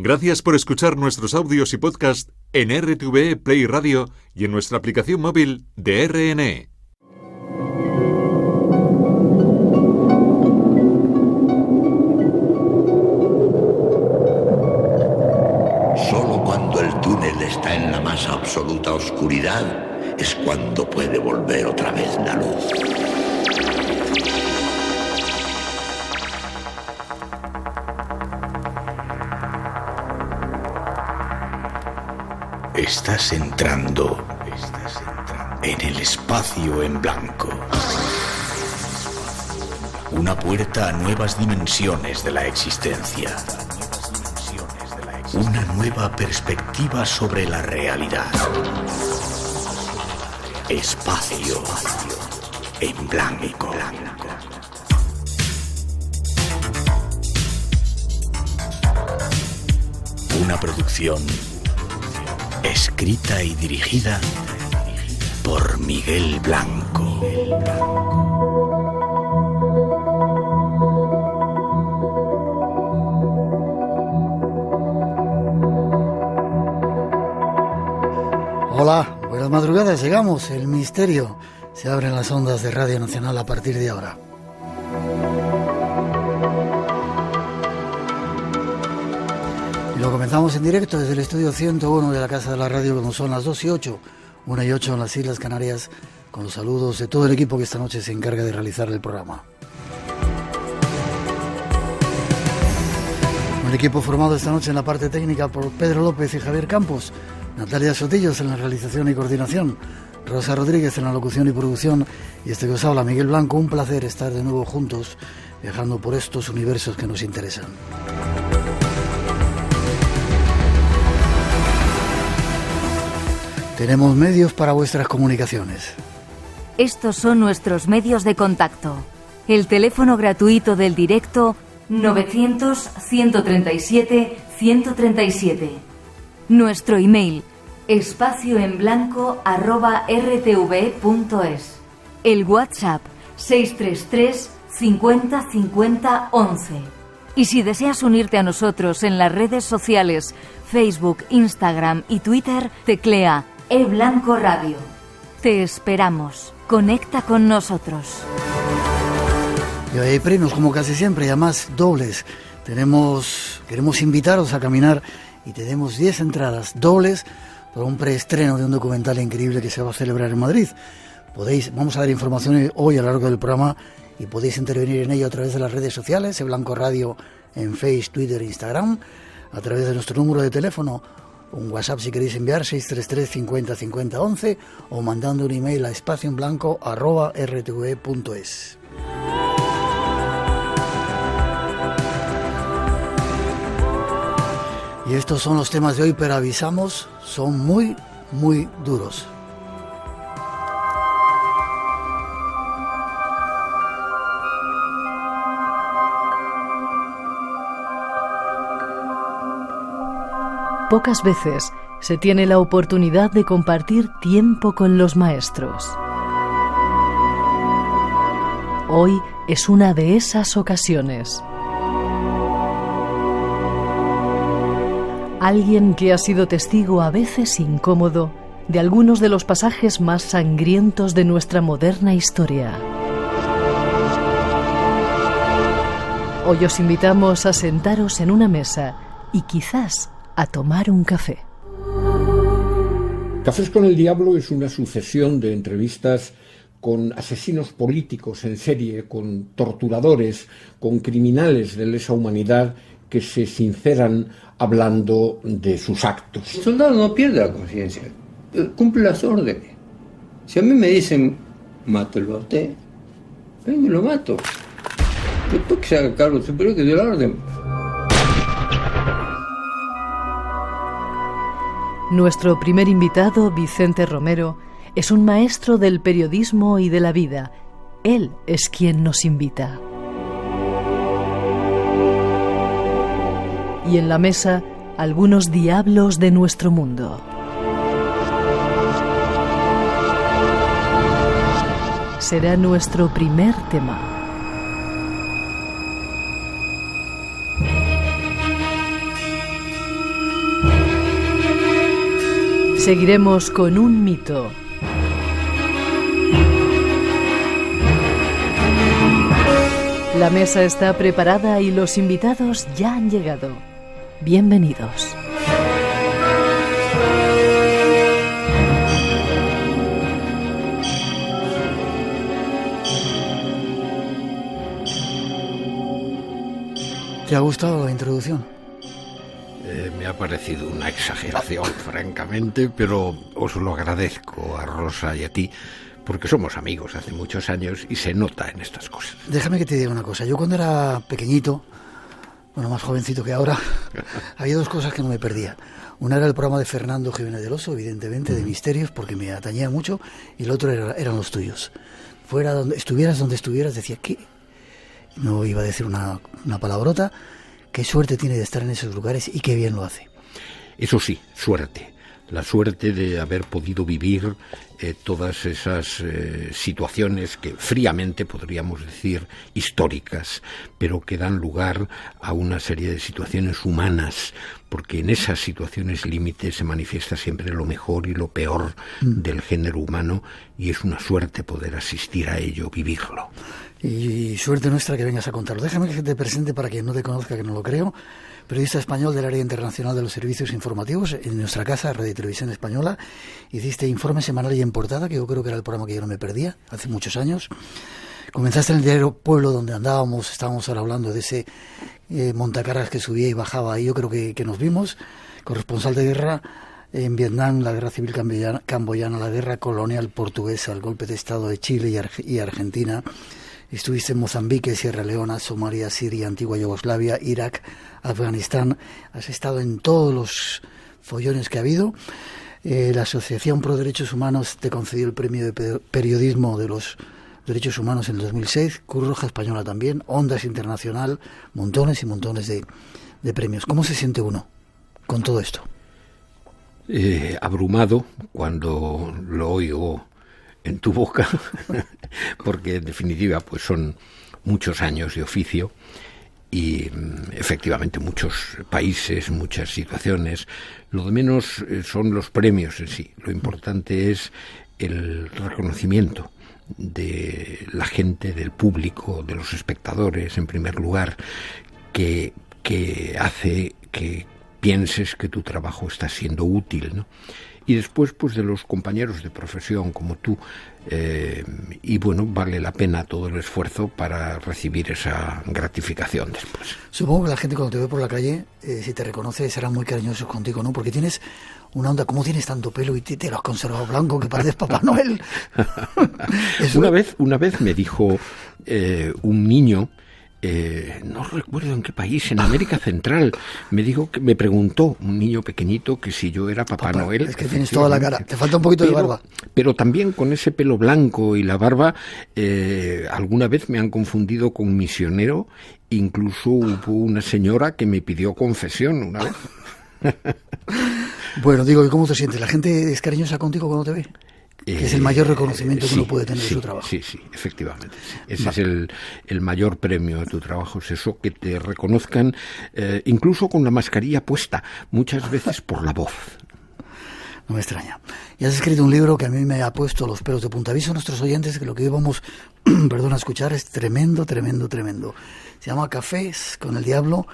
Gracias por escuchar nuestros audios y podcast en RTVE Play Radio y en nuestra aplicación móvil de RNE. Solo cuando el túnel está en la más absoluta oscuridad es cuando puede volver otra vez la luz. Estás entrando en el espacio en blanco. Una puerta a nuevas dimensiones de la existencia. Una nueva perspectiva sobre la realidad. Espacio en blanco. Una producción escrita y dirigida por Miguel Blanco. Hola, buenas madrugadas, llegamos, el misterio se abre en las ondas de Radio Nacional a partir de ahora. Y lo comenzamos en directo desde el estudio 101 de la Casa de la Radio, como son las 2:08, 1:08 en las Islas Canarias, con los saludos de todo el equipo que esta noche se encarga de realizar el programa. Un equipo formado esta noche en la parte técnica por Pedro López y Javier Campos, Natalia Sotillos en la realización y coordinación, Rosa Rodríguez en la locución y producción, y este que os habla, Miguel Blanco. Un placer estar de nuevo juntos, viajando por estos universos que nos interesan. Tenemos medios para vuestras comunicaciones. Estos son nuestros medios de contacto. El teléfono gratuito del directo 900-137-137. Nuestro email espacioenblanco@rtve.es. El WhatsApp 633 50 50 11. Y si deseas unirte a nosotros en las redes sociales Facebook, Instagram y Twitter, teclea eBlanco Radio. Te esperamos. Conecta con nosotros. Y hoy hay premios, como casi siempre, y además dobles. Queremos invitaros a caminar y tenemos 10 entradas dobles para un preestreno de un documental increíble que se va a celebrar en Madrid. Vamos a dar información hoy a lo largo del programa y podéis intervenir en ello a través de las redes sociales, eBlanco Radio en Facebook, Twitter e Instagram, a través de nuestro número de teléfono, un WhatsApp si queréis enviar, 633 50 50 11, o mandando un email a espacioenblanco@rtve.es. Y estos son los temas de hoy, pero avisamos, son muy, muy duros. Pocas veces se tiene la oportunidad de compartir tiempo con los maestros. Hoy es una de esas ocasiones. Alguien que ha sido testigo a veces incómodo de algunos de los pasajes más sangrientos de nuestra moderna historia. Hoy os invitamos a sentaros en una mesa y quizás a tomar un café. Cafés con el Diablo es una sucesión de entrevistas con asesinos políticos en serie, con torturadores, con criminales de lesa humanidad que se sinceran hablando de sus actos. El soldado no pierde la conciencia, cumple las órdenes. Si a mí me dicen, mátelo a usted, vengo y lo mato. Después que se haga cargo superior que dio la orden. Nuestro primer invitado, Vicente Romero, es un maestro del periodismo y de la vida. Él es quien nos invita. Y en la mesa, algunos diablos de nuestro mundo. Será nuestro primer tema. Seguiremos con un mito. La mesa está preparada y los invitados ya han llegado. Bienvenidos. ¿Te ha gustado la introducción? Me ha parecido una exageración, francamente, pero os lo agradezco a Rosa y a ti, porque somos amigos hace muchos años y se nota en estas cosas. Déjame que te diga una cosa. Yo cuando era pequeñito, bueno, más jovencito que ahora, había dos cosas que no me perdía. Una era el programa de Fernando Jiménez del Oso, evidentemente, de misterios, porque me atañía mucho, y el otro eran los tuyos. Fuera donde estuvieras, decía, ¿qué? No iba a decir una palabrota. Qué suerte tiene de estar en esos lugares y qué bien lo hace. Eso sí, suerte. La suerte de haber podido vivir todas esas situaciones que fríamente podríamos decir históricas, pero que dan lugar a una serie de situaciones humanas, porque en esas situaciones límite se manifiesta siempre lo mejor y lo peor del género humano, y es una suerte poder asistir a ello, vivirlo. Y suerte nuestra que vengas a contarlo. Déjame que te presente para quien no te conozca, que no lo creo. Periodista español del área internacional de los servicios informativos en nuestra casa, Radio y Televisión Española. Hiciste Informe Semanal y en Portada, que yo creo que era el programa que yo no me perdía, hace muchos años. Comenzaste en el diario Pueblo, donde estábamos ahora hablando de ese montacargas que subía y bajaba ahí. Yo creo que nos vimos. Corresponsal de guerra en Vietnam, la guerra civil camboyana, la guerra colonial portuguesa, el golpe de Estado de Chile y Argentina. Estuviste en Mozambique, Sierra Leona, Somalia, Siria, Antigua Yugoslavia, Irak, Afganistán. Has estado en todos los follones que ha habido. La Asociación Pro Derechos Humanos te concedió el premio de periodismo de los derechos humanos en el 2006. Cruz Roja Española también. Ondas Internacional. Montones y montones de premios. ¿Cómo se siente uno con todo esto? Abrumado cuando lo oigo en tu boca, porque en definitiva pues son muchos años de oficio y efectivamente muchos países, muchas situaciones. Lo de menos son los premios en sí. Lo importante es el reconocimiento de la gente, del público, de los espectadores, en primer lugar, que hace que pienses que tu trabajo está siendo útil, ¿no? Y después, pues, de los compañeros de profesión como tú, y bueno, vale la pena todo el esfuerzo para recibir esa gratificación después. Supongo que la gente cuando te ve por la calle, si te reconoce, serán muy cariñosos contigo, ¿no? Porque tienes una onda, ¿cómo tienes tanto pelo y te lo has conservado blanco que pareces Papá Noel? Una vez me dijo un niño, no recuerdo en qué país, en América Central, me preguntó un niño pequeñito que si yo era Papá Noel. Es que tienes toda la cara, te falta un poquito de barba. Pero también con ese pelo blanco y la barba, alguna vez me han confundido con misionero, incluso hubo una señora que me pidió confesión una vez. Bueno, digo, ¿y cómo te sientes? ¿La gente es cariñosa contigo cuando te ve? Que es el mayor reconocimiento que uno puede tener de su trabajo. Sí, efectivamente. Sí. Ese es el mayor premio de tu trabajo, es eso, que te reconozcan, incluso con la mascarilla puesta, muchas veces por la voz. No me extraña. Y has escrito un libro que a mí me ha puesto los pelos de punta. Aviso a nuestros oyentes que lo que íbamos a escuchar es tremendo. Se llama Cafés con el Diablo,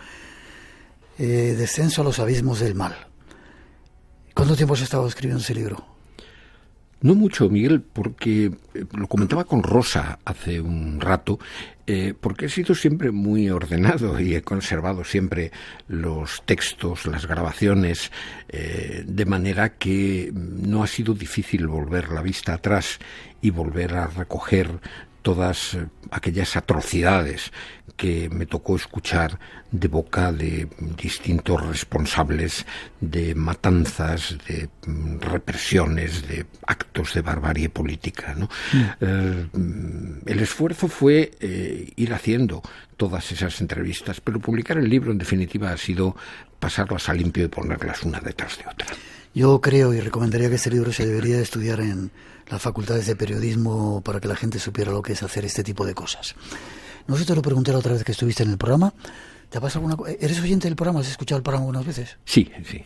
Descenso a los abismos del mal. ¿Cuánto tiempo has estado escribiendo ese libro? No mucho, Miguel, porque lo comentaba con Rosa hace un rato, porque he sido siempre muy ordenado y he conservado siempre los textos, las grabaciones, de manera que no ha sido difícil volver la vista atrás y volver a recoger todas aquellas atrocidades que me tocó escuchar de boca de distintos responsables de matanzas, de represiones, de actos de barbarie política, ¿no? El esfuerzo fue ir haciendo todas esas entrevistas, pero publicar el libro en definitiva ha sido pasarlas a limpio y ponerlas una detrás de otra. Yo creo y recomendaría que este libro se debería de estudiar en las facultades de periodismo para que la gente supiera lo que es hacer este tipo de cosas. No sé si te lo pregunté la otra vez que estuviste en el programa, ¿Te ha pasado alguna cosa? ¿Eres oyente del programa? ¿Has escuchado el programa algunas veces? Sí, sí.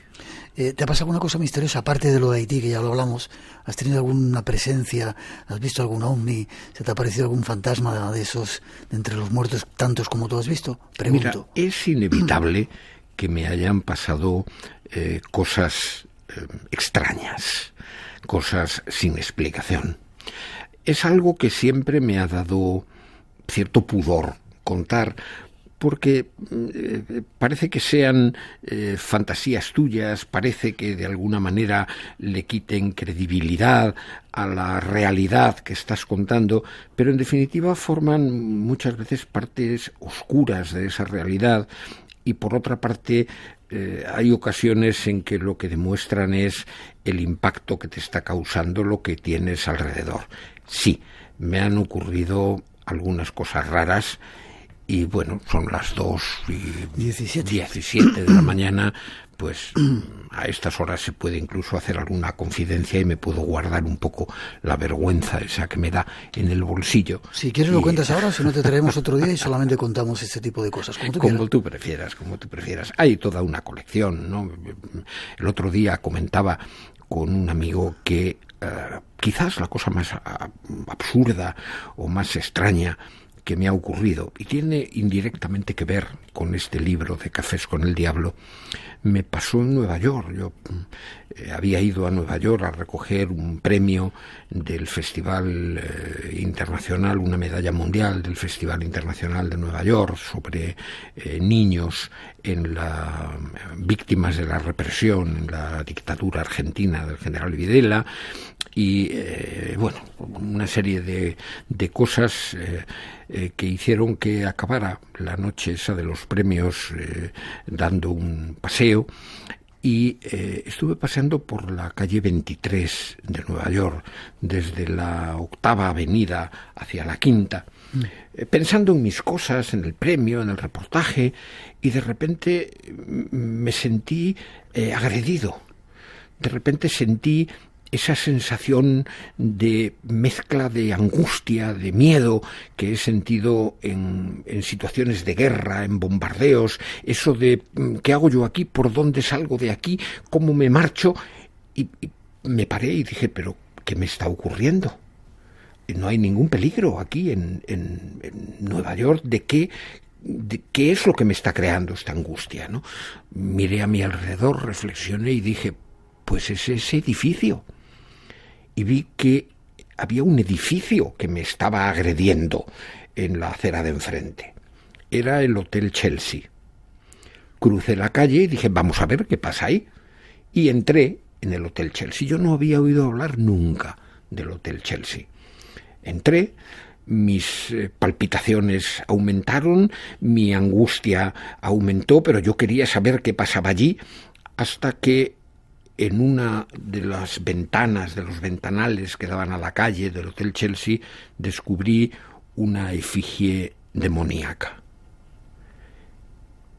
¿Te ha pasado alguna cosa misteriosa, aparte de lo de Haití, que ya lo hablamos? ¿Has tenido alguna presencia? ¿Has visto algún ovni? ¿Se te ha aparecido algún fantasma de esos, de entre los muertos, tantos como tú has visto? Pregunto. Mira, es inevitable que me hayan pasado cosas extrañas, cosas sin explicación. Es algo que siempre me ha dado cierto pudor contar, porque parece que sean fantasías tuyas, parece que de alguna manera le quiten credibilidad a la realidad que estás contando, pero en definitiva forman muchas veces partes oscuras de esa realidad, y por otra parte hay ocasiones en que lo que demuestran es el impacto que te está causando lo que tienes alrededor. Sí, me han ocurrido algunas cosas raras. Y bueno, son las 2:17 de la mañana, pues a estas horas se puede incluso hacer alguna confidencia y me puedo guardar un poco la vergüenza esa que me da en el bolsillo. Si quieres lo cuentas ahora, si no te traemos otro día y solamente contamos este tipo de cosas. Como tú prefieras. Hay toda una colección, ¿no? El otro día comentaba con un amigo que quizás la cosa más absurda o más extraña que me ha ocurrido, y tiene indirectamente que ver con este libro de Cafés con el Diablo, me pasó en Nueva York. Yo había ido a Nueva York a recoger un premio del Festival Internacional, una medalla mundial del Festival Internacional de Nueva York sobre niños víctimas de la represión en la dictadura argentina del general Videla, y bueno, una serie de cosas que hicieron que acabara la noche esa de los premios dando un paseo, y estuve paseando por la calle 23 de Nueva York, desde la 8ª Avenida hacia la 5ª, pensando en mis cosas, en el premio, en el reportaje, y de repente me sentí agredido. De repente sentí esa sensación de mezcla de angustia, de miedo que he sentido en situaciones de guerra, en bombardeos, eso de ¿qué hago yo aquí? ¿Por dónde salgo de aquí? ¿Cómo me marcho? Y me paré y dije, ¿pero qué me está ocurriendo? No hay ningún peligro aquí en Nueva York. ¿De qué es lo que me está creando esta angustia, ¿no? Miré a mi alrededor, reflexioné y dije, pues es ese edificio. Y vi que había un edificio que me estaba agrediendo en la acera de enfrente. Era el Hotel Chelsea. Crucé la calle y dije, vamos a ver qué pasa ahí. Y entré en el Hotel Chelsea. Yo no había oído hablar nunca del Hotel Chelsea. Entré, mis palpitaciones aumentaron, mi angustia aumentó, pero yo quería saber qué pasaba allí, hasta que en una de las ventanas, de los ventanales que daban a la calle del Hotel Chelsea, descubrí una efigie demoníaca.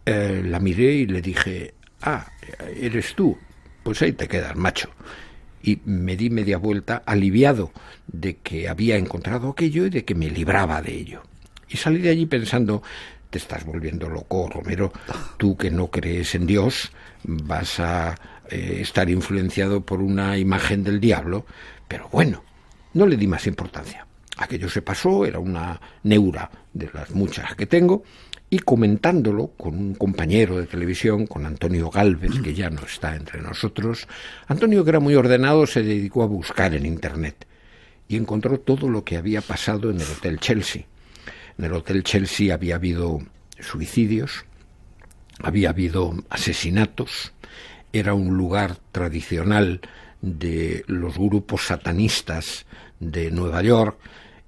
La miré y le dije, ¿eres tú? Pues ahí te quedas, macho. Y me di media vuelta, aliviado de que había encontrado aquello y de que me libraba de ello. Y salí de allí pensando, te estás volviendo loco, Romero. Tú que no crees en Dios, vas a estar influenciado por una imagen del diablo. Pero bueno, no le di más importancia. Aquello se pasó, era una neura de las muchas que tengo, y comentándolo con un compañero de televisión, con Antonio Gálvez, que ya no está entre nosotros, Antonio, que era muy ordenado, se dedicó a buscar en Internet y encontró todo lo que había pasado en el Hotel Chelsea. En el Hotel Chelsea había habido suicidios, había habido asesinatos, era un lugar tradicional de los grupos satanistas de Nueva York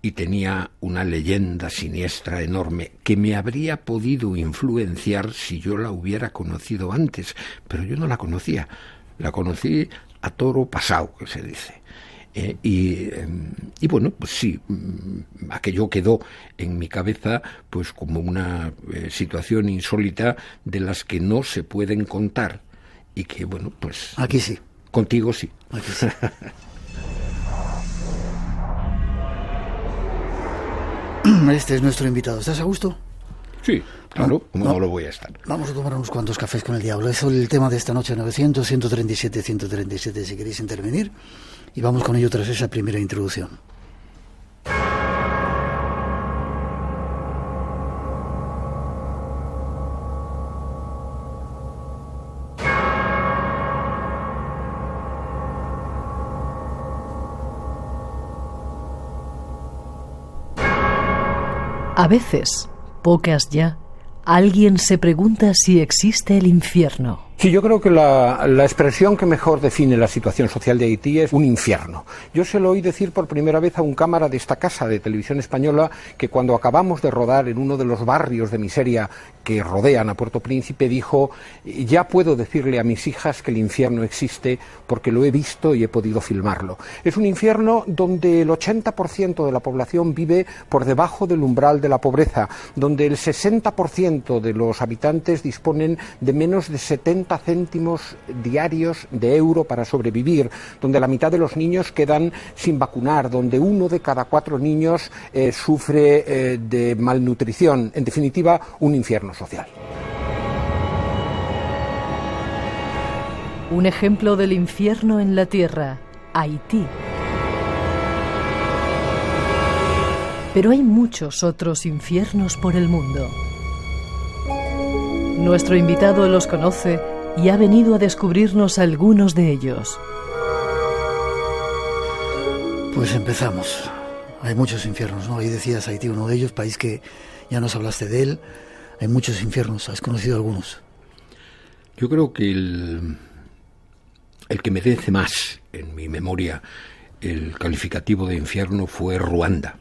y tenía una leyenda siniestra enorme que me habría podido influenciar si yo la hubiera conocido antes, pero yo no la conocía, la conocí a toro pasado, que se dice. Y bueno, pues sí, aquello quedó en mi cabeza pues como una situación insólita de las que no se pueden contar y que, bueno, pues aquí sí. Contigo sí. Aquí sí. Este es nuestro invitado. ¿Estás a gusto? Sí, claro, ¿cómo no lo voy a estar? Vamos a tomar unos cuantos cafés con el diablo. Es el tema de esta noche, 900-137-137, si queréis intervenir. Y vamos con ello tras esa primera introducción. A veces, pocas ya, alguien se pregunta si existe el infierno. Sí, yo creo que la expresión que mejor define la situación social de Haití es un infierno. Yo se lo oí decir por primera vez a un cámara de esta casa de televisión española que cuando acabamos de rodar en uno de los barrios de miseria que rodean a Puerto Príncipe dijo: ya puedo decirle a mis hijas que el infierno existe porque lo he visto y he podido filmarlo. Es un infierno donde el 80% de la población vive por debajo del umbral de la pobreza, donde el 60% de los habitantes disponen de menos de 70 céntimos diarios de euro para sobrevivir, donde la mitad de los niños quedan sin vacunar, donde 1 de cada 4 niños sufre de malnutrición. En definitiva, un infierno social. Un ejemplo del infierno en la tierra, Haití. Pero hay muchos otros infiernos por el mundo. Nuestro invitado los conoce y ha venido a descubrirnos algunos de ellos. Pues empezamos. Hay muchos infiernos, ¿no? Ahí decías Haití, uno de ellos, país que ya nos hablaste de él. Hay muchos infiernos, ¿has conocido algunos? Yo creo que el que merece más en mi memoria el calificativo de infierno fue Ruanda.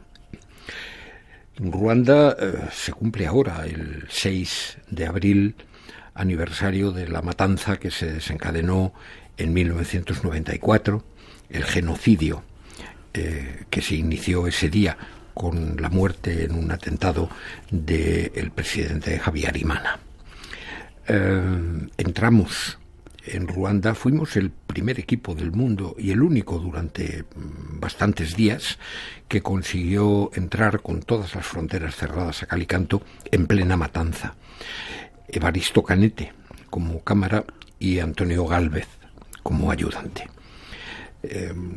En Ruanda se cumple ahora el 6 de abril, aniversario de la matanza que se desencadenó en 1994, el genocidio que se inició ese día con la muerte en un atentado del presidente Habyarimana. Entramos en Ruanda, fuimos el primer equipo del mundo y el único durante bastantes días que consiguió entrar con todas las fronteras cerradas a cal y canto en plena matanza. Evaristo Canete como cámara y Antonio Gálvez como ayudante.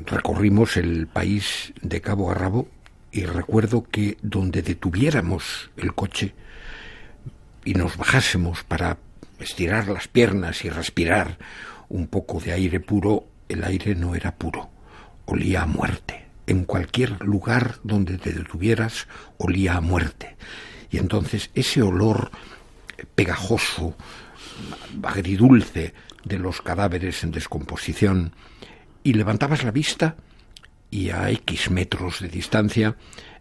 Recorrimos el país de cabo a rabo y recuerdo que donde detuviéramos el coche y nos bajásemos para estirar las piernas y respirar un poco de aire puro, el aire no era puro, olía a muerte. En cualquier lugar donde te detuvieras olía a muerte. Y entonces ese olor pegajoso, agridulce de los cadáveres en descomposición, y levantabas la vista y a X metros de distancia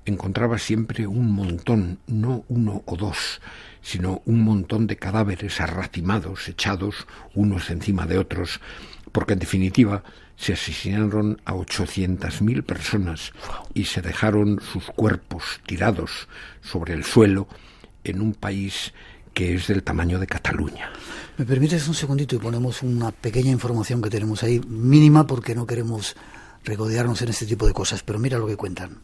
encontrabas siempre un montón, no 1 o 2, sino un montón de cadáveres arracimados, echados unos encima de otros, porque en definitiva se asesinaron a 800.000 personas y se dejaron sus cuerpos tirados sobre el suelo en un país que es del tamaño de Cataluña. ¿Me permites un segundito y ponemos una pequeña información que tenemos ahí, mínima, porque no queremos regodearnos en este tipo de cosas, pero mira lo que cuentan.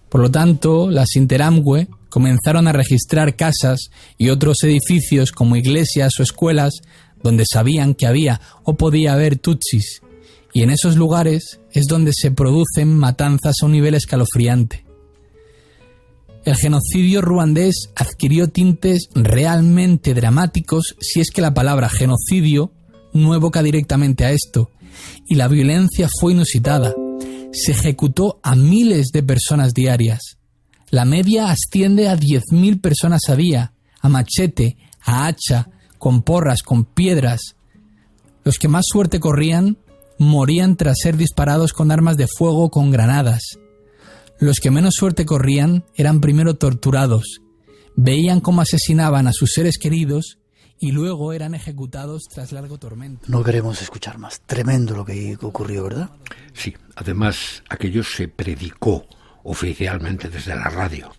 Por lo tanto, las Interamwe comenzaron a registrar casas y otros edificios como iglesias o escuelas donde sabían que había o podía haber tutsis, y en esos lugares es donde se producen matanzas a un nivel escalofriante. El genocidio ruandés adquirió tintes realmente dramáticos si es que la palabra genocidio no evoca directamente a esto, y la violencia fue inusitada. Se ejecutó a miles de personas diarias. La media asciende a 10.000 personas a día, a machete, a hacha, con porras, con piedras. Los que más suerte corrían morían tras ser disparados con armas de fuego o con granadas. Los que menos suerte corrían eran primero torturados, veían cómo asesinaban a sus seres queridos y luego eran ejecutados tras largo tormento. No queremos escuchar más. Tremendo lo que ocurrió, ¿verdad? Sí, además aquello se predicó oficialmente desde la radio,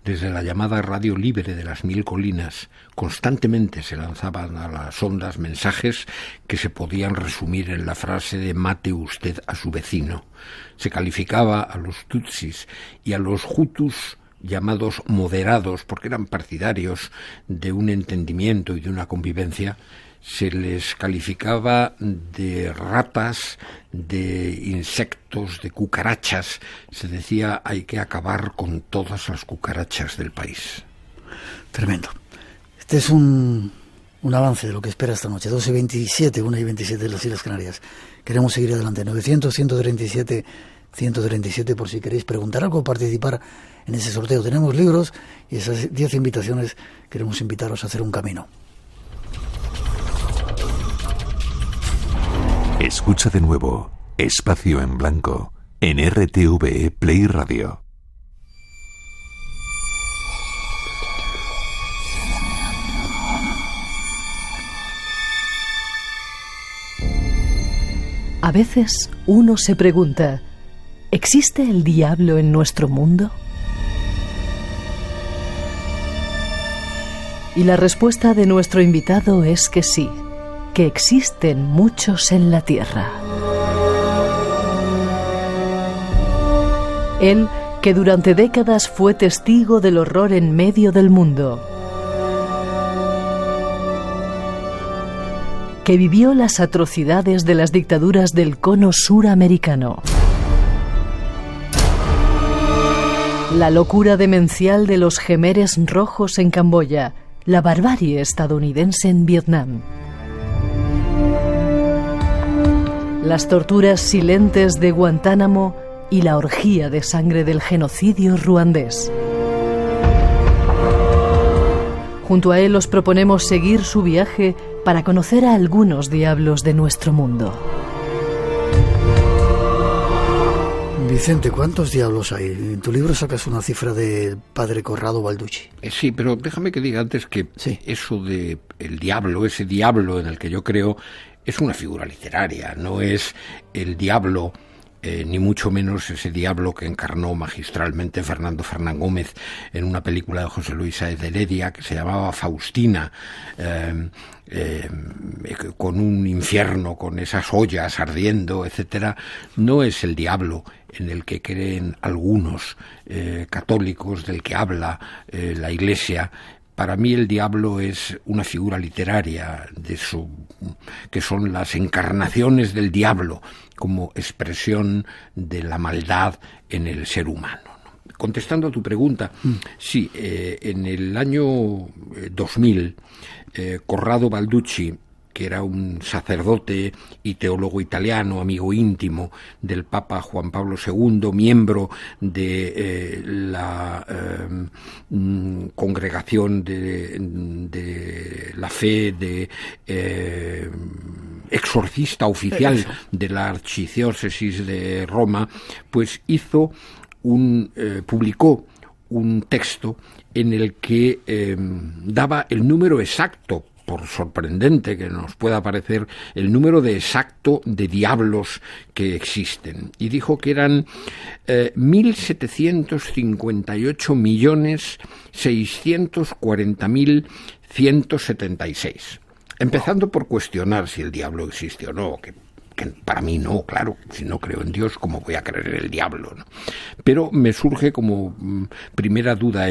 desde la llamada Radio Libre de las 1000 Colinas. Constantemente se lanzaban a las ondas mensajes que se podían resumir en la frase de «mate usted a su vecino». Se calificaba a los tutsis y a los hutus llamados moderados, porque eran partidarios de un entendimiento y de una convivencia, se les calificaba de ratas, de insectos, de cucarachas. Se decía, hay que acabar con todas las cucarachas del país. Tremendo. Este es un avance de lo que espera esta noche. 12:27, 1:27 de las Islas Canarias. Queremos seguir adelante. 900-137-137 por si queréis preguntar algo o participar en ese sorteo. Tenemos libros y esas 10 invitaciones queremos invitaros a hacer un camino. Escucha de nuevo Espacio en Blanco en RTVE Play Radio. A veces uno se pregunta, ¿existe el diablo en nuestro mundo? Y la respuesta de nuestro invitado es que sí, que existen muchos en la Tierra. Él, que durante décadas fue testigo del horror en medio del mundo, que vivió las atrocidades de las dictaduras del cono suramericano, la locura demencial de los Jemeres rojos en Camboya, la barbarie estadounidense en Vietnam, las torturas silentes de Guantánamo y la orgía de sangre del genocidio ruandés. Junto a él os proponemos seguir su viaje para conocer a algunos diablos de nuestro mundo. Vicente, ¿cuántos diablos hay? En tu libro sacas una cifra del padre Corrado Balducci. Sí, pero déjame que diga antes que eso de el diablo, ese diablo en el que yo creo, es una figura literaria, no es el diablo, ni mucho menos ese diablo que encarnó magistralmente Fernando Fernán Gómez en una película de José Luis Sáez de Heredia que se llamaba Faustina, con un infierno, con esas ollas ardiendo, etcétera. No es el diablo en el que creen algunos católicos, del que habla la Iglesia. Para mí el diablo es una figura literaria que son las encarnaciones del diablo como expresión de la maldad en el ser humano. Contestando a tu pregunta, sí, en el año 2000, Corrado Balducci, que era un sacerdote y teólogo italiano, amigo íntimo del Papa Juan Pablo II, miembro de la congregación de la fe, de exorcista oficial de la archidiócesis de Roma, pues publicó un texto en el que daba el número exacto, por sorprendente que nos pueda parecer, el número exacto de diablos que existen. Y dijo que eran 1.758.640.176. Empezando por cuestionar si el diablo existe o no, que para mí no, claro, si no creo en Dios, ¿cómo voy a creer en el diablo, no? Pero me surge como primera duda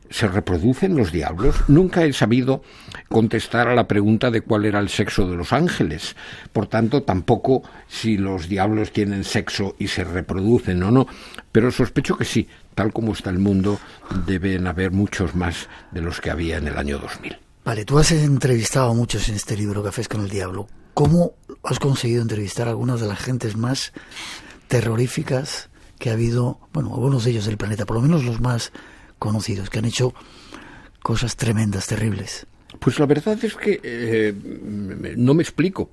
¿se reproducen los diablos? Nunca he sabido contestar a la pregunta de cuál era el sexo de los ángeles, por tanto tampoco si los diablos tienen sexo y se reproducen o no, pero sospecho que sí, tal como está el mundo, deben haber muchos más de los que había en el año 2000. Vale, tú has entrevistado a muchos en este libro, Cafés con el Diablo. ¿Cómo has conseguido entrevistar a algunas de las gentes más terroríficas que ha habido, bueno, algunos de ellos del planeta, por lo menos los más conocidos, que han hecho cosas tremendas, terribles? Pues la verdad es que no me explico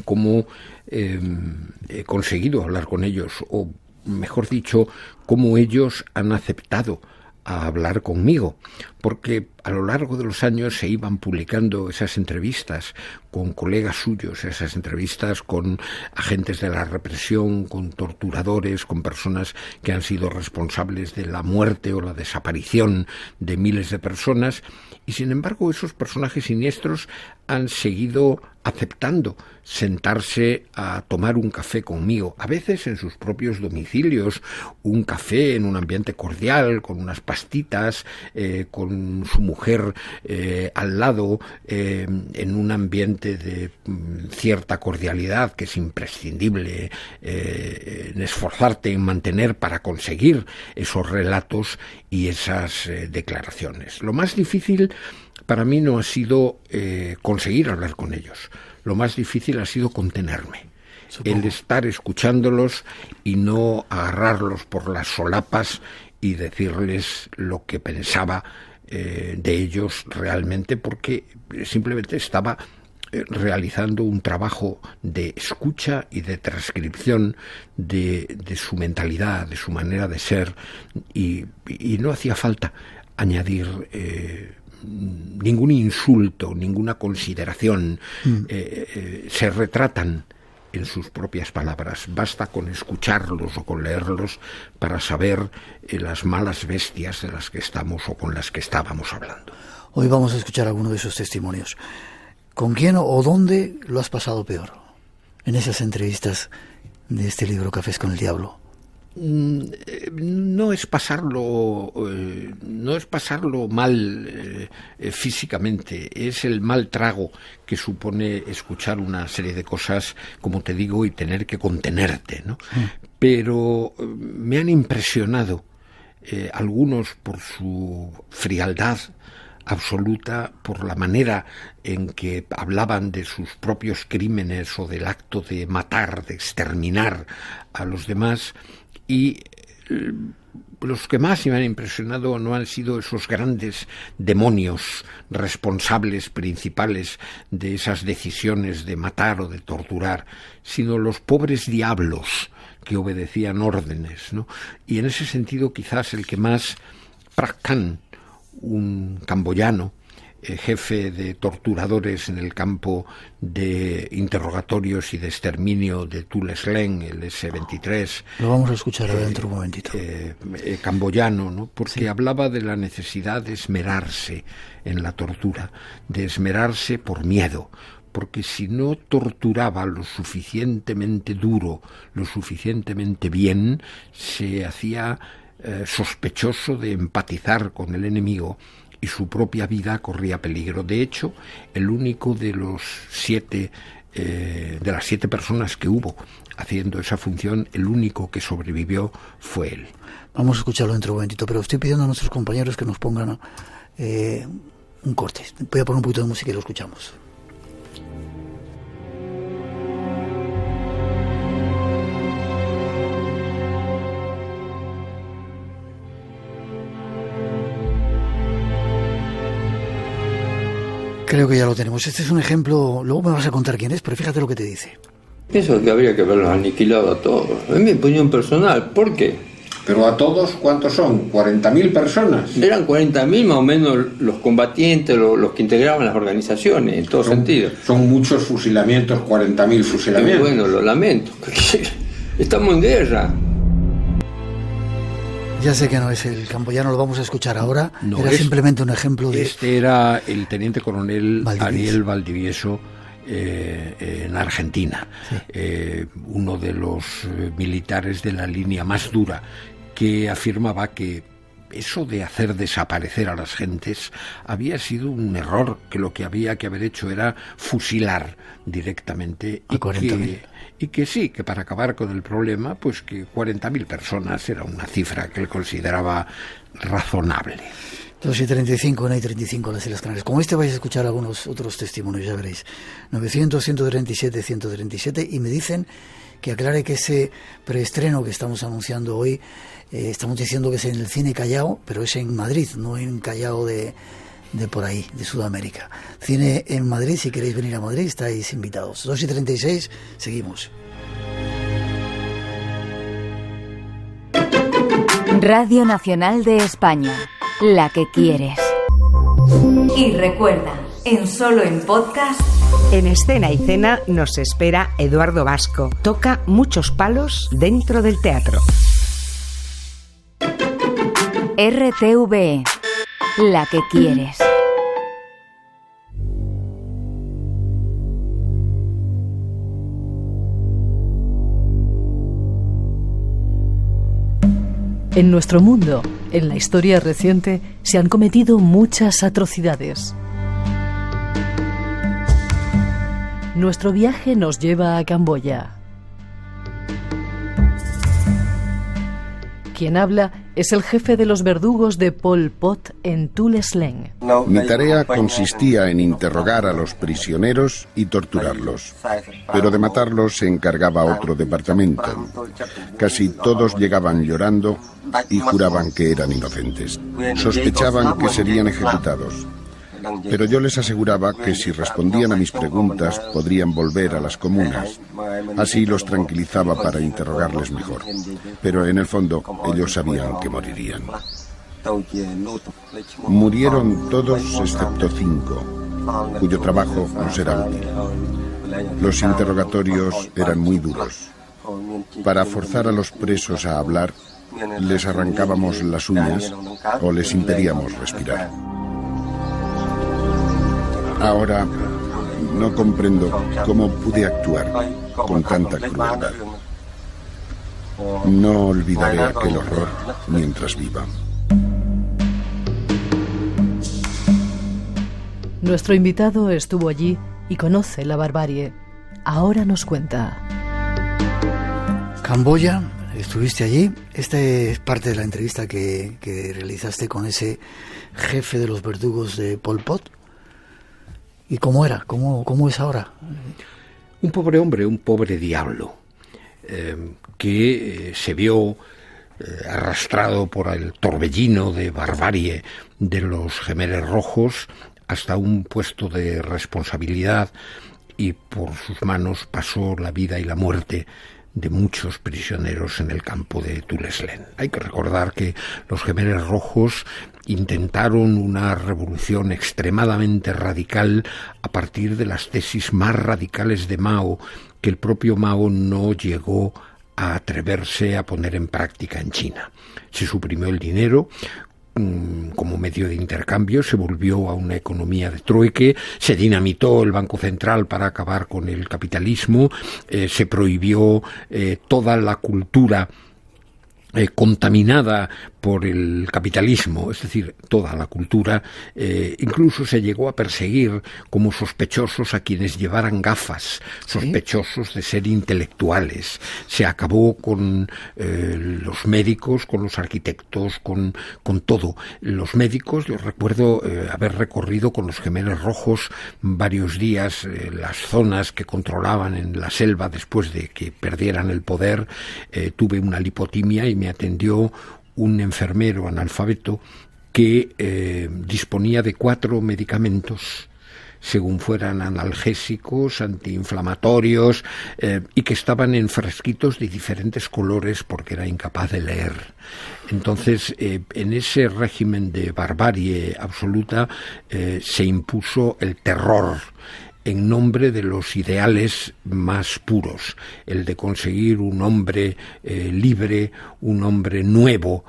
cómo he conseguido hablar con ellos, o mejor dicho, cómo ellos han aceptado a hablar conmigo, porque a lo largo de los años se iban publicando esas entrevistas con colegas suyos, esas entrevistas con agentes de la represión, con torturadores, con personas que han sido responsables de la muerte o la desaparición de miles de personas, y sin embargo esos personajes siniestros han seguido aceptando sentarse a tomar un café conmigo, a veces en sus propios domicilios, un café en un ambiente cordial, con unas pastitas, con su mujer al lado, en un ambiente de cierta cordialidad que es imprescindible en esforzarte en mantener para conseguir esos relatos y esas declaraciones. Lo más difícil para mí no ha sido conseguir hablar con ellos. Lo más difícil ha sido contenerme. Supongo. El estar escuchándolos y no agarrarlos por las solapas y decirles lo que pensaba de ellos realmente, porque simplemente estaba realizando un trabajo de escucha y de transcripción de su mentalidad, de su manera de ser, y no hacía falta añadir ningún insulto, ninguna consideración. Se retratan en sus propias palabras. Basta con escucharlos o con leerlos para saber las malas bestias de las que estamos o con las que estábamos hablando. Hoy vamos a escuchar alguno de esos testimonios. ¿Con quién o dónde lo has pasado peor en esas entrevistas de este libro Cafés con el Diablo? No es pasarlo mal físicamente, es el mal trago que supone escuchar una serie de cosas, como te digo, y tener que contenerte, ¿no? Pero me han impresionado algunos por su frialdad absoluta, por la manera en que hablaban de sus propios crímenes o del acto de matar, de exterminar a los demás. Y los que más me han impresionado no han sido esos grandes demonios responsables principales de esas decisiones de matar o de torturar, sino los pobres diablos que obedecían órdenes, ¿no? Y en ese sentido quizás el que más, Prak Khan, un camboyano, jefe de torturadores en el campo de interrogatorios y de exterminio de Tu Sleng, el S-23. Lo vamos a escuchar dentro un momentito. Camboyano, ¿no? Porque sí, hablaba de la necesidad de esmerarse en la tortura, de esmerarse por miedo, porque si no torturaba lo suficientemente duro, lo suficientemente bien, se hacía sospechoso de empatizar con el enemigo y su propia vida corría peligro. De hecho, el único de las 7 personas que hubo haciendo esa función, el único que sobrevivió fue él. Vamos a escucharlo dentro de un momentito, pero estoy pidiendo a nuestros compañeros que nos pongan un corte. Voy a poner un poquito de música y lo escuchamos. Creo que ya lo tenemos. Este es un ejemplo, luego me vas a contar quién es, pero fíjate lo que te dice. Pienso que habría que haberlos aniquilado a todos. Es mi opinión personal. ¿Por qué? Pero a todos, ¿cuántos son? ¿40.000 personas? Eran 40.000 más o menos los combatientes, los que integraban las organizaciones, en todo sentido. Son muchos fusilamientos, 40.000 fusilamientos. Bueno, lo lamento. Estamos en guerra. Ya sé que no es el camboyano, lo vamos a escuchar ahora. No, era simplemente un ejemplo de... Este era el teniente coronel Ariel Valdivieso en Argentina, sí. Uno de los militares de la línea más dura, que afirmaba que eso de hacer desaparecer a las gentes había sido un error, que lo que había que haber hecho era fusilar directamente y que sí, que para acabar con el problema, pues que 40.000 personas era una cifra que él consideraba razonable. 2:35, 1:35 las Islas Canarias. Como este vais a escuchar algunos otros testimonios, ya veréis. 900-137-137, y me dicen que aclare que ese preestreno que estamos anunciando hoy, estamos diciendo que es en el Cine Callao, pero es en Madrid, no en Callao de por ahí, de Sudamérica. Cine en Madrid, si queréis venir a Madrid, estáis invitados. 2:36, seguimos. Radio Nacional de España, la que quieres. Y recuerda, Solo en Podcast. En Escena y Cena nos espera Eduardo Vasco. Toca muchos palos dentro del teatro. RTV, la que quieres. En nuestro mundo, en la historia reciente, se han cometido muchas atrocidades. Nuestro viaje nos lleva a Camboya. Quien habla es el jefe de los verdugos de Pol Pot en Tu Leng. Mi tarea consistía en interrogar a los prisioneros y torturarlos, pero de matarlos se encargaba otro departamento. Casi todos llegaban llorando y juraban que eran inocentes. Sospechaban que serían ejecutados, pero yo les aseguraba que si respondían a mis preguntas podrían volver a las comunas. Así los tranquilizaba para interrogarles mejor, pero en el fondo ellos sabían que morirían. Murieron todos excepto 5, cuyo trabajo nos era útil. Los interrogatorios eran muy duros. Para forzar a los presos a hablar, les arrancábamos las uñas o les impedíamos respirar. Ahora no comprendo cómo pude actuar con tanta crueldad. No olvidaré aquel horror mientras viva. Nuestro invitado estuvo allí y conoce la barbarie. Ahora nos cuenta. Camboya, estuviste allí. Esta es parte de la entrevista que realizaste con ese jefe de los verdugos de Pol Pot. ¿Y cómo era? ¿Cómo es ahora? Un pobre hombre, un pobre diablo, que se vio arrastrado por el torbellino de barbarie de los Jemeres Rojos hasta un puesto de responsabilidad, y por sus manos pasó la vida y la muerte de muchos prisioneros en el campo de Tu Leng. Hay que recordar que los Jemeres Rojos intentaron una revolución extremadamente radical a partir de las tesis más radicales de Mao, que el propio Mao no llegó a atreverse a poner en práctica en China. Se suprimió el dinero como medio de intercambio, se volvió a una economía de trueque, se dinamitó el Banco Central para acabar con el capitalismo, se prohibió toda la cultura contaminada por el capitalismo, es decir, toda la cultura. Incluso se llegó a perseguir como sospechosos a quienes llevaran gafas, sospechosos de ser intelectuales. Se acabó con los médicos, con los arquitectos, con todo. Los médicos, yo recuerdo haber recorrido con los Jemeres Rojos varios días las zonas que controlaban en la selva después de que perdieran el poder. Tuve una lipotimia y me atendió un enfermero analfabeto que disponía de 4 medicamentos, según fueran analgésicos, antiinflamatorios, y que estaban en frasquitos de diferentes colores porque era incapaz de leer. Entonces, en ese régimen de barbarie absoluta se impuso el terror en nombre de los ideales más puros, el de conseguir un hombre libre, un hombre nuevo,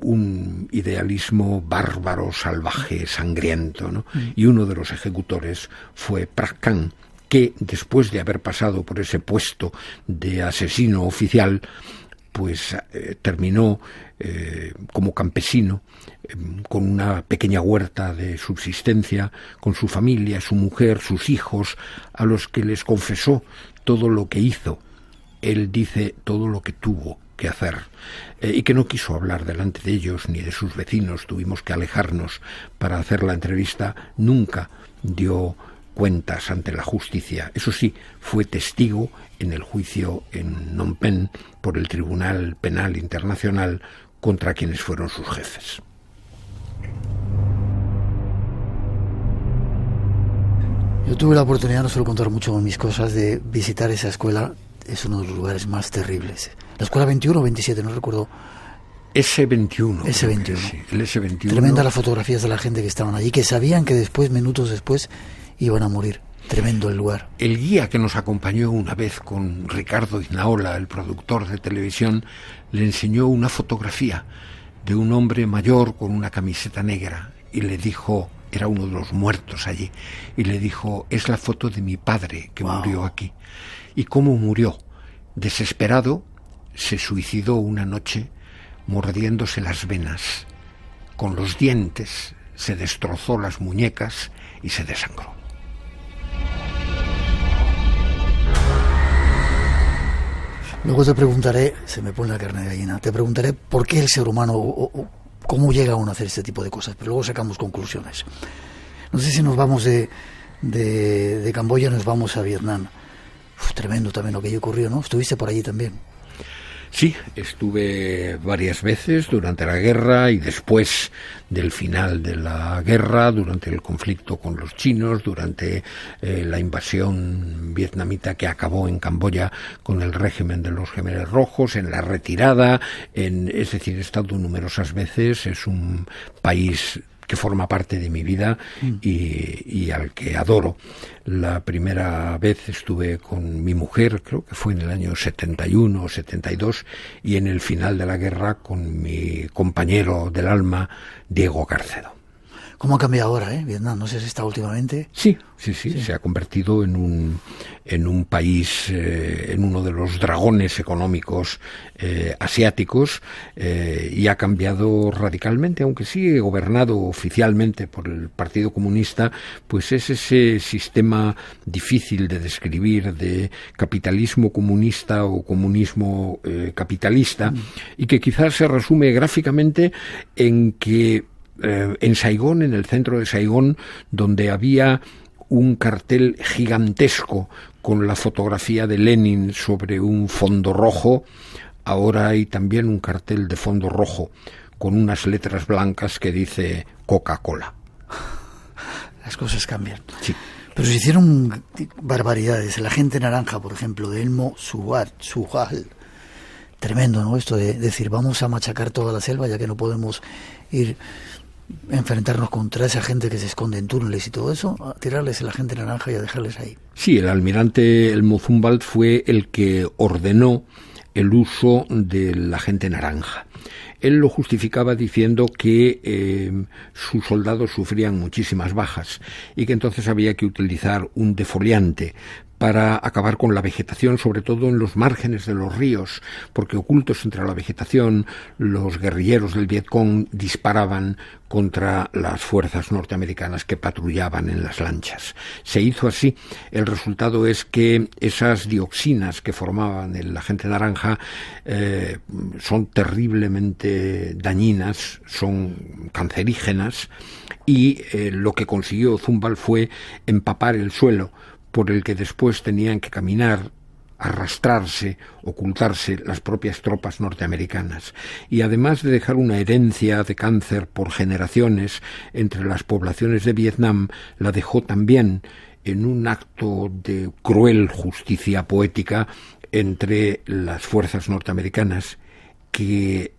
un idealismo bárbaro, salvaje, sangriento, ¿no? Y uno de los ejecutores fue Prak Khan, que después de haber pasado por ese puesto de asesino oficial, pues terminó como campesino, con una pequeña huerta de subsistencia, con su familia, su mujer, sus hijos, a los que les confesó todo lo que hizo. Él dice todo lo que tuvo que hacer, y que no quiso hablar delante de ellos ni de sus vecinos. Tuvimos que alejarnos para hacer la entrevista. Nunca dio cuentas ante la justicia. Eso sí, fue testigo en el juicio en Phnom Penh por el Tribunal Penal Internacional contra quienes fueron sus jefes. Yo tuve la oportunidad, no suelo contar mucho mis cosas, de visitar esa escuela. Es uno de los lugares más terribles. La escuela 21 o 27, no recuerdo. S21. S21. Sí, el S21. Tremenda las fotografías de la gente que estaban allí, que sabían que después, minutos después, iban a morir. Tremendo el lugar. El guía que nos acompañó una vez con Ricardo Iznaola, el productor de televisión, le enseñó una fotografía de un hombre mayor con una camiseta negra y le dijo, era uno de los muertos allí, y le dijo, es la foto de mi padre que murió aquí. ¿Y cómo murió? Desesperado, se suicidó una noche mordiéndose las venas. Con los dientes se destrozó las muñecas y se desangró. Luego te preguntaré, se me pone la carne de gallina, te preguntaré por qué el ser humano, o cómo llega uno a hacer este tipo de cosas, pero luego sacamos conclusiones. No sé si nos vamos de Camboya, nos vamos a Vietnam. Tremendo también lo que allí ocurrió, ¿no? ¿Estuviste por allí también? Sí, estuve varias veces durante la guerra y después del final de la guerra, durante el conflicto con los chinos, durante la invasión vietnamita que acabó en Camboya con el régimen de los Gemeres Rojos, en la retirada, es decir, he estado numerosas veces. Es un país que forma parte de mi vida y al que adoro. La primera vez estuve con mi mujer, creo que fue en el año 71 o 72, y en el final de la guerra con mi compañero del alma, Diego Carcedo. ¿Cómo ha cambiado ahora, Vietnam? No sé si está últimamente. Sí, se ha convertido en un país, en uno de los dragones económicos asiáticos, y ha cambiado radicalmente, aunque sigue gobernado oficialmente por el Partido Comunista. Pues es ese sistema difícil de describir, de capitalismo comunista o comunismo capitalista, y que quizás se resume gráficamente en que en Saigón, en el centro de Saigón, donde había un cartel gigantesco con la fotografía de Lenin sobre un fondo rojo, ahora hay también un cartel de fondo rojo con unas letras blancas que dice Coca-Cola. Las cosas cambian. Sí. Pero se hicieron barbaridades. El agente naranja, por ejemplo, de Elmo Suhal. Tremendo, ¿no? Esto de decir, vamos a machacar toda la selva ya que no podemos enfrentarnos contra esa gente que se esconde en túneles y todo eso, a tirarles el agente naranja y a dejarles ahí. Sí, el almirante Elmo Zumwalt fue el que ordenó el uso del agente naranja. Él lo justificaba diciendo que sus soldados sufrían muchísimas bajas y que entonces había que utilizar un defoliante para acabar con la vegetación, sobre todo en los márgenes de los ríos, porque ocultos entre la vegetación, los guerrilleros del Vietcong disparaban contra las fuerzas norteamericanas que patrullaban en las lanchas. Se hizo así. El resultado es que esas dioxinas que formaban el agente naranja son terriblemente dañinas, son cancerígenas, y lo que consiguió Zumwalt fue empapar el suelo por el que después tenían que caminar, arrastrarse, ocultarse las propias tropas norteamericanas. Y además de dejar una herencia de cáncer por generaciones entre las poblaciones de Vietnam, la dejó también en un acto de cruel justicia poética entre las fuerzas norteamericanas, que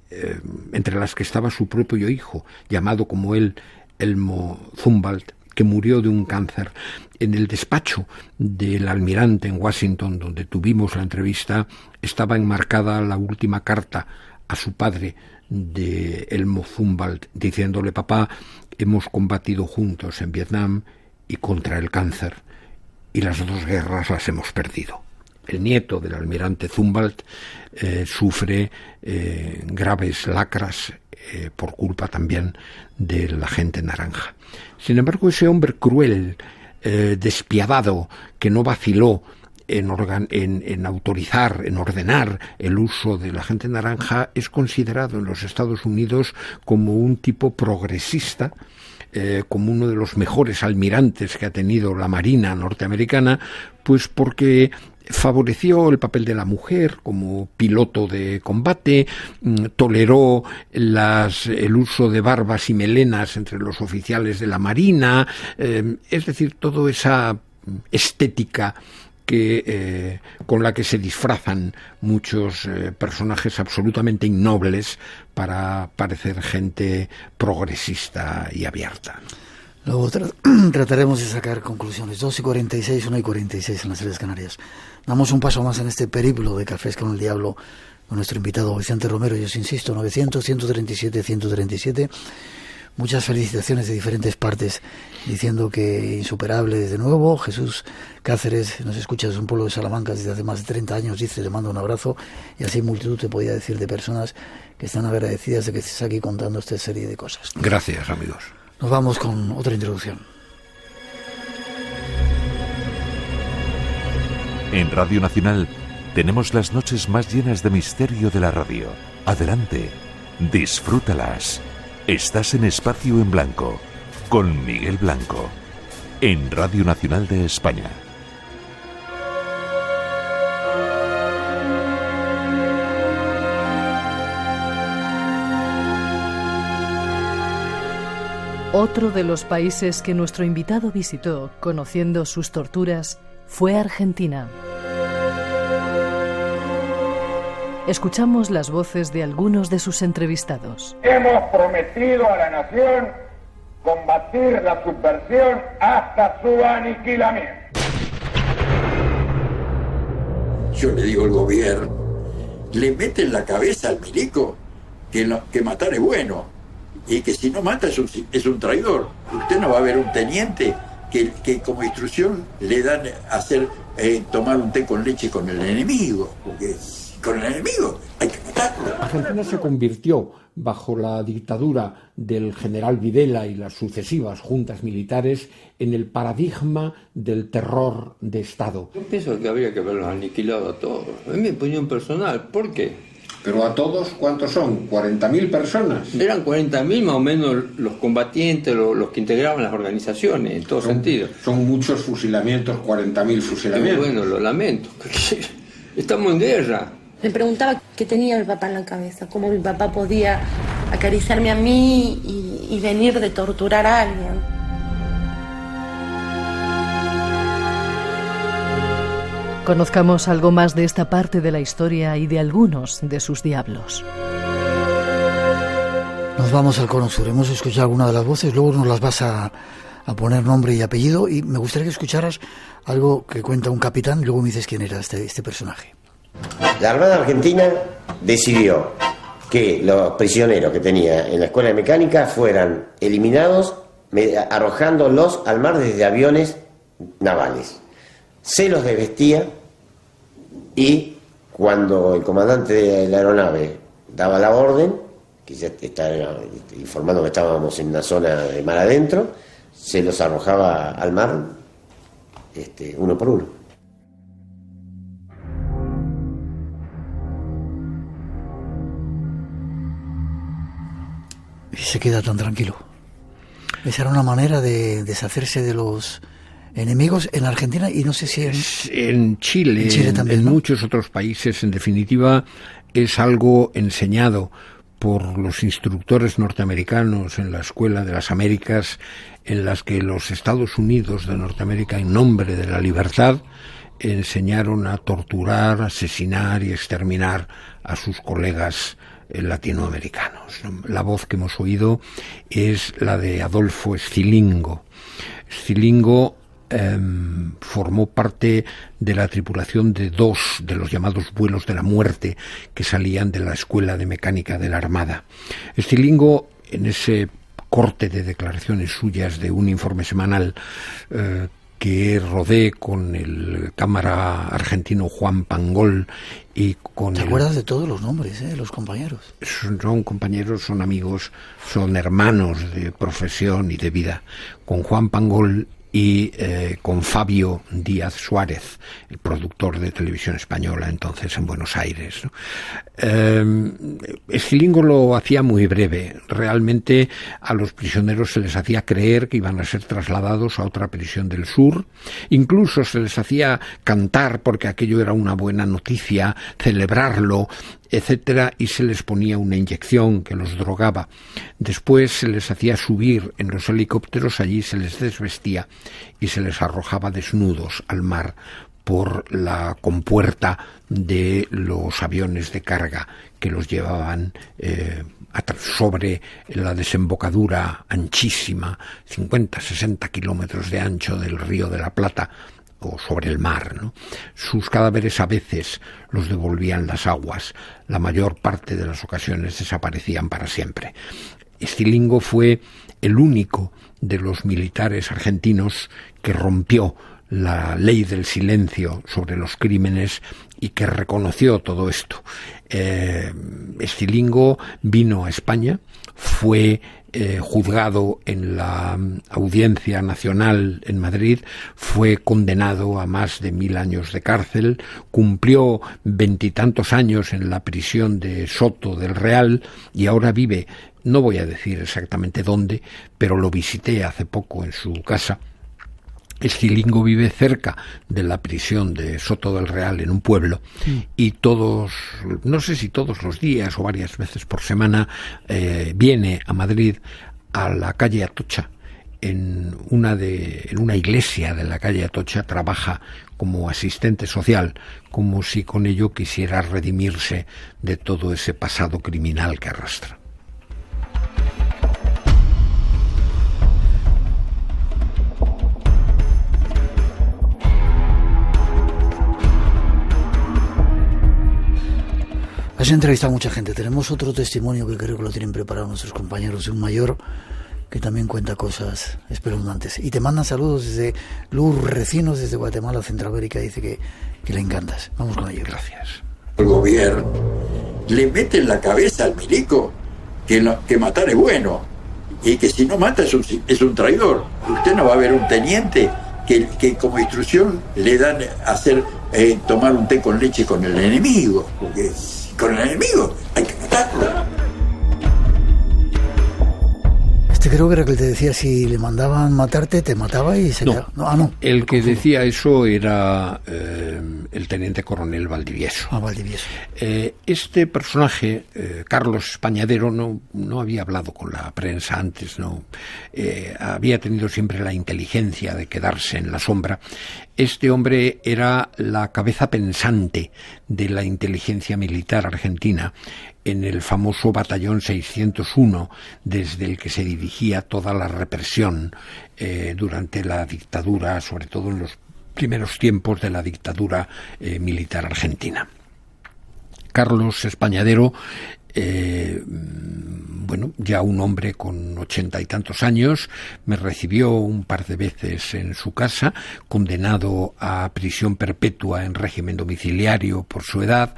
entre las que estaba su propio hijo, llamado como él Elmo Zumwalt, que murió de un cáncer. En el despacho del almirante en Washington, donde tuvimos la entrevista, estaba enmarcada la última carta a su padre de Elmo Zumwalt, diciéndole: papá, hemos combatido juntos en Vietnam y contra el cáncer, y las dos guerras las hemos perdido. El nieto del almirante Zumwalt sufre graves lacras por culpa también del agente naranja. Sin embargo, ese hombre cruel, despiadado, que no vaciló en autorizar, en ordenar el uso del agente naranja, es considerado en los Estados Unidos como un tipo progresista, como uno de los mejores almirantes que ha tenido la Marina norteamericana, pues porque favoreció el papel de la mujer como piloto de combate, toleró el uso de barbas y melenas entre los oficiales de la Marina, es decir, toda esa estética con la que se disfrazan muchos personajes absolutamente innobles para parecer gente progresista y abierta. Luego trataremos de sacar conclusiones. 2:46, 1:46 en las Islas Canarias. Damos un paso más en este periplo de Cafés con el Diablo con nuestro invitado Vicente Romero. Yo os insisto, 900-137-137. muchas felicitaciones de diferentes partes, diciendo que insuperables de nuevo. Jesús Cáceres nos escucha desde un pueblo de Salamanca desde hace más de 30 años, dice, le mando un abrazo, y así multitud te podía decir de personas que están agradecidas de que estés aquí contando esta serie de cosas. Gracias, amigos. Nos vamos con otra introducción. En Radio Nacional tenemos las noches más llenas de misterio de la radio. Adelante, disfrútalas. Estás en Espacio en Blanco, con Miguel Blanco, en Radio Nacional de España. Otro de los países que nuestro invitado visitó, conociendo sus torturas, fue Argentina. Escuchamos las voces de algunos de sus entrevistados. Hemos prometido a la nación combatir la subversión hasta su aniquilamiento. Yo le digo al gobierno, le mete en la cabeza al milico que matar es bueno y que si no mata es un traidor. Usted no va a ver un teniente que como instrucción le dan hacer tomar un té con leche con el enemigo, porque con el enemigo hay que matarlo. Argentina se convirtió, bajo la dictadura del general Videla y las sucesivas juntas militares, en el paradigma del terror de Estado. Yo pienso que habría que haberlos aniquilado a todos. Es mi opinión personal. ¿Por qué? Pero a todos, ¿cuántos son? ¿40.000 personas? Eran 40.000 más o menos los combatientes, los que integraban las organizaciones, en todo sentido. Son muchos fusilamientos, 40.000 fusilamientos. Bueno, lo lamento. Estamos en guerra. Me preguntaba qué tenía mi papá en la cabeza, cómo mi papá podía acariciarme a mí y venir de torturar a alguien. Conozcamos algo más de esta parte de la historia y de algunos de sus diablos. Nos vamos al Cono Sur. Hemos escuchado alguna de las voces, luego nos las vas a poner nombre y apellido, y me gustaría que escucharas algo que cuenta un capitán y luego me dices quién era este personaje. La Armada Argentina decidió que los prisioneros que tenía en la escuela de mecánica fueran eliminados arrojándolos al mar desde aviones navales. Se los desvestía y cuando el comandante de la aeronave daba la orden, que ya estaba informando que estábamos en una zona de mar adentro, se los arrojaba al mar uno por uno. Y se queda tan tranquilo. Esa era una manera de deshacerse de los enemigos en Argentina y no sé si en Chile también, ¿no? Muchos otros países. En definitiva, es algo enseñado por los instructores norteamericanos en la Escuela de las Américas, en las que los Estados Unidos de Norteamérica, en nombre de la libertad, enseñaron a torturar, asesinar y exterminar a sus colegas latinoamericanos. La voz que hemos oído es la de Adolfo Scilingo. Scilingo formó parte de la tripulación de 2 de los llamados vuelos de la muerte que salían de la Escuela de Mecánica de la Armada. Scilingo, en ese corte de declaraciones suyas de un informe semanal que rodé con el cámara argentino Juan Pangol y con... ¿Te acuerdas de todos los nombres, los compañeros? Son compañeros, son amigos, son hermanos de profesión y de vida. Con Juan Pangol y con Fabio Díaz Suárez, el productor de Televisión Española entonces en Buenos Aires, ¿no? Scilingo lo hacía muy breve. Realmente a los prisioneros se les hacía creer que iban a ser trasladados a otra prisión del sur, incluso se les hacía cantar porque aquello era una buena noticia, celebrarlo, etcétera, y se les ponía una inyección que los drogaba. Después se les hacía subir en los helicópteros, allí se les desvestía y se les arrojaba desnudos al mar por la compuerta de los aviones de carga que los llevaban sobre la desembocadura anchísima, 50-60 kilómetros de ancho del Río de la Plata, o sobre el mar, ¿no? Sus cadáveres a veces los devolvían las aguas, la mayor parte de las ocasiones desaparecían para siempre. Estilingo fue el único de los militares argentinos que rompió la ley del silencio sobre los crímenes y que reconoció todo esto. Estilingo vino a España, fue juzgado en la Audiencia Nacional en Madrid, fue condenado a más de 1000 años de cárcel, cumplió 20 y tantos años en la prisión de Soto del Real y ahora vive, no voy a decir exactamente dónde, pero lo visité hace poco en su casa. Estilingo vive cerca de la prisión de Soto del Real, en un pueblo, y todos, no sé si todos los días o varias veces por semana, viene a Madrid, a la calle Atocha. En una iglesia de la calle Atocha trabaja como asistente social, como si con ello quisiera redimirse de todo ese pasado criminal que arrastra. Has entrevistado a mucha gente. Tenemos otro testimonio que creo que lo tienen preparado nuestros compañeros de un mayor que también cuenta cosas espeluznantes. Y te mandan saludos desde Luz Recinos, desde Guatemala, Centroamérica. Dice que le encantas. Vamos con ello. Gracias. El gobierno le mete en la cabeza al milico que matar es bueno y que si no mata es un traidor. Usted no va a ver un teniente que como instrucción le dan a hacer tomar un té con leche con el enemigo, porque con el enemigo hay que matarlo. Creo que era el que te decía, si le mandaban matarte, te mataba y se quedaba. No. El que decía eso era el teniente coronel Valdivieso. Valdivieso. Este personaje, Carlos Españadero, no había hablado con la prensa antes, había tenido siempre la inteligencia de quedarse en la sombra. Este hombre era la cabeza pensante de la inteligencia militar argentina en el famoso Batallón 601, desde el que se dirigía toda la represión durante la dictadura, sobre todo en los primeros tiempos de la dictadura militar argentina. Carlos Españadero, ya un hombre con 80 y tantos años, me recibió un par de veces en su casa, condenado a prisión perpetua en régimen domiciliario por su edad.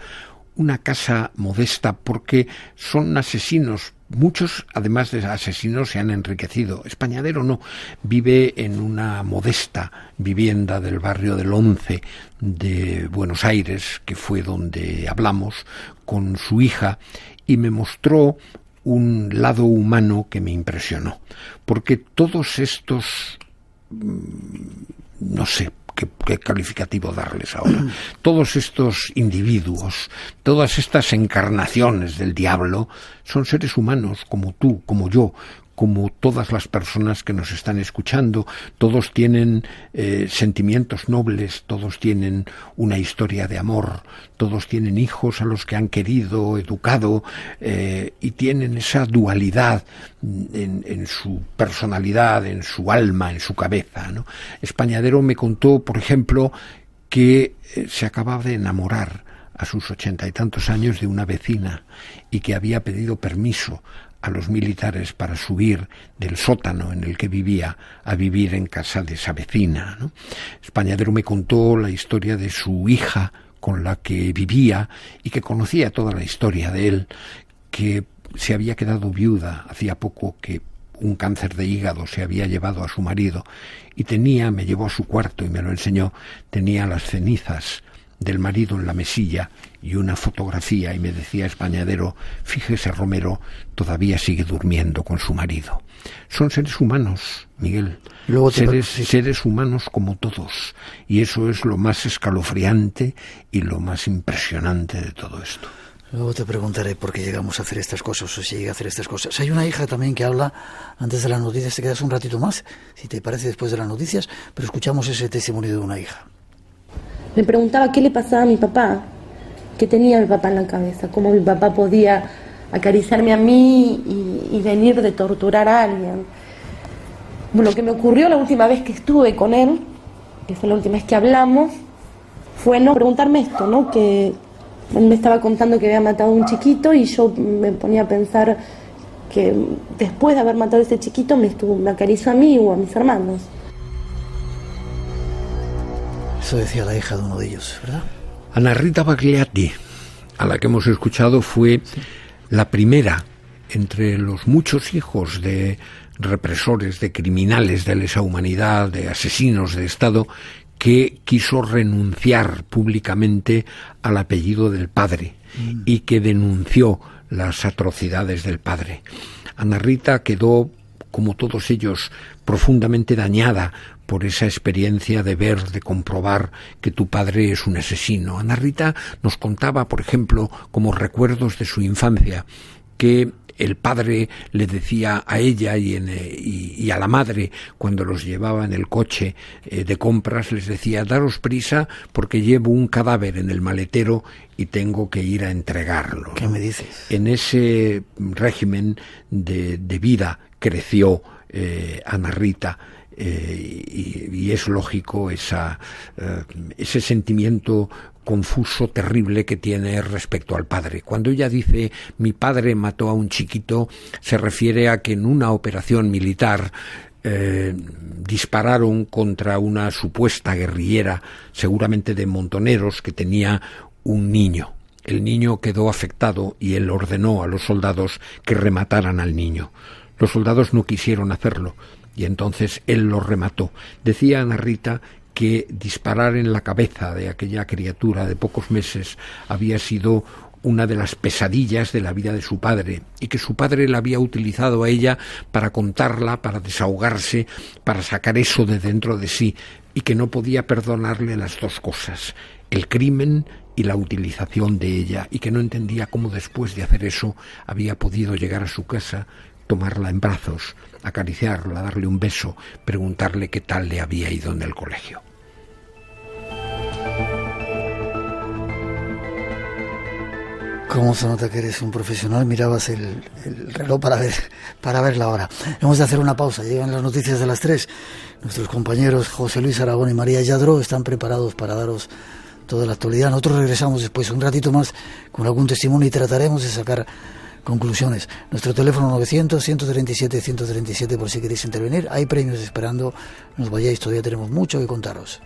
Una casa modesta porque son asesinos. Muchos, además de asesinos, se han enriquecido. Españadero no. Vive en una modesta vivienda del barrio del Once de Buenos Aires, que fue donde hablamos, con su hija, y me mostró un lado humano que me impresionó. Porque todos estos, no sé qué calificativo darles ahora, todos estos individuos, todas estas encarnaciones del diablo, son seres humanos como tú, como yo, como todas las personas que nos están escuchando. Todos tienen sentimientos nobles, todos tienen una historia de amor, todos tienen hijos a los que han querido, educado, y tienen esa dualidad en su personalidad, en su alma, en su cabeza, ¿no? Españadero me contó, por ejemplo, que se acababa de enamorar a sus 80 y tantos años de una vecina y que había pedido permiso a los militares para subir del sótano en el que vivía a vivir en casa de esa vecina, ¿no? Españadero me contó la historia de su hija con la que vivía y que conocía toda la historia de él, que se había quedado viuda hacía poco, que un cáncer de hígado se había llevado a su marido y me llevó a su cuarto y me lo enseñó, tenía las cenizas del marido en la mesilla y una fotografía, y me decía Españadero: fíjese, Romero, todavía sigue durmiendo con su marido. Son seres humanos, Miguel, seres humanos como todos, y eso es lo más escalofriante y lo más impresionante de todo esto. Luego te preguntaré por qué llegamos a hacer estas cosas, o si llega a hacer estas cosas. Hay una hija también que habla antes de las noticias. Te quedas un ratito más, si te parece, después de las noticias, pero escuchamos ese testimonio de una hija. Me preguntaba qué le pasaba a mi papá, qué tenía mi papá en la cabeza, cómo mi papá podía acariciarme a mí y venir de torturar a alguien. Lo que me ocurrió la última vez que estuve con él, que fue la última vez que hablamos, fue preguntarme esto, ¿no? Que él me estaba contando que había matado a un chiquito y yo me ponía a pensar que después de haber matado a ese chiquito me acarició a mí o a mis hermanos. Eso decía la hija de uno de ellos, ¿verdad? Ana Rita Bagliati, a la que hemos escuchado, fue la primera entre los muchos hijos de represores, de criminales de lesa humanidad, de asesinos de Estado, que quiso renunciar públicamente al apellido del padre y que denunció las atrocidades del padre. Ana Rita quedó, como todos ellos, profundamente dañada por esa experiencia de ver, de comprobar que tu padre es un asesino. Ana Rita nos contaba, por ejemplo, como recuerdos de su infancia, que el padre le decía a ella y a la madre, cuando los llevaba en el coche de compras, les decía: daros prisa porque llevo un cadáver en el maletero y tengo que ir a entregarlo. ¿Qué me dices? En ese régimen de vida creció Ana Rita. Y es lógico ese sentimiento confuso, terrible que tiene respecto al padre. Cuando ella dice mi padre mató a un chiquito, se refiere a que en una operación militar dispararon contra una supuesta guerrillera, seguramente de montoneros, que tenía un niño. El niño quedó afectado y él ordenó a los soldados que remataran al niño. Los soldados no quisieron hacerlo y entonces él lo remató. Decía Ana Rita que disparar en la cabeza de aquella criatura de pocos meses había sido una de las pesadillas de la vida de su padre, y que su padre la había utilizado a ella para contarla, para desahogarse, para sacar eso de dentro de sí, y que no podía perdonarle las dos cosas, el crimen y la utilización de ella, y que no entendía cómo después de hacer eso había podido llegar a su casa, tomarla en brazos, acariciarla, darle un beso, preguntarle qué tal le había ido en el colegio. ¿Cómo se nota que eres un profesional? Mirabas el reloj para ver la hora. Hemos de hacer una pausa. Llegan las noticias de las 3. Nuestros compañeros José Luis Aragón y María Lladró están preparados para daros toda la actualidad. Nosotros regresamos después un ratito más con algún testimonio y trataremos de sacar conclusiones. Nuestro teléfono 900-137-137 por si queréis intervenir. Hay premios esperando. No os vayáis, todavía tenemos mucho que contaros.